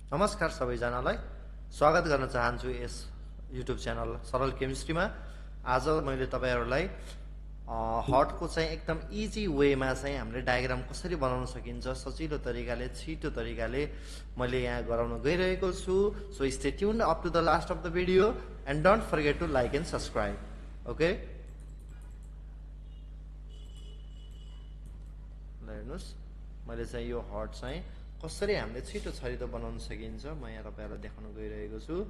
नमस्कार सबैजनालाई स्वागत गर्न चाहन्छु यस युट्युब च्यानल सरल केमिस्ट्रीमा। आज मैले तपाईहरुलाई हर्टको चाहिँ एकदम इजी वेमा चाहिँ हामीले डायग्राम कसरी बनाउन सकिन्छ सजिलो तरिकाले छिटो तरिकाले मैले यहाँ गराउन गइरहेको छु। So stay tuned up to the last of the video and don't forget to like and subscribe. Okay, हेर्नुस् मैले चाहिँ यो हर्ट चाहिँ कसरी हामीले छिटो छरितो बनाउन सकिन्छ म यहाँ तपाईहरुलाई देखाउन गइरहेको छु।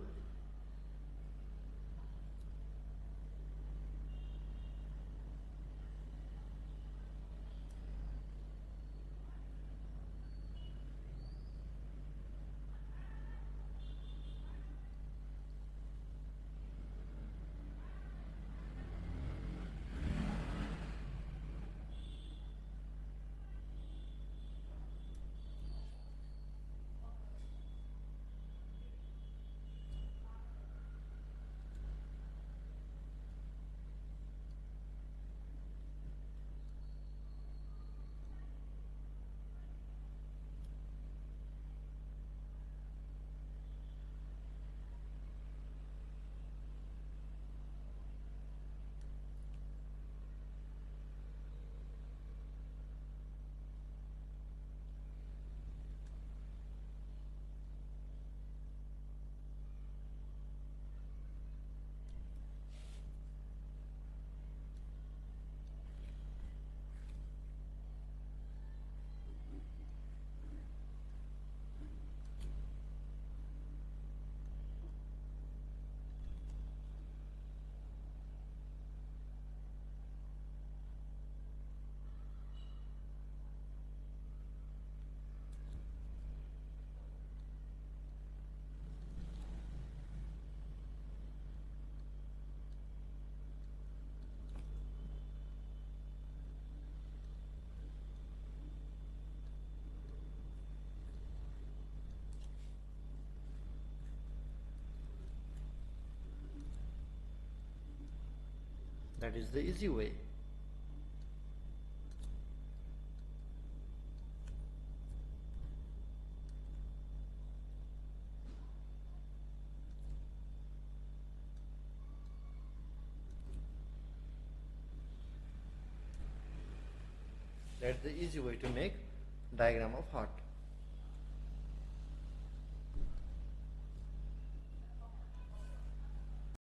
That is the easy way. That's the easy way to make diagram of heart.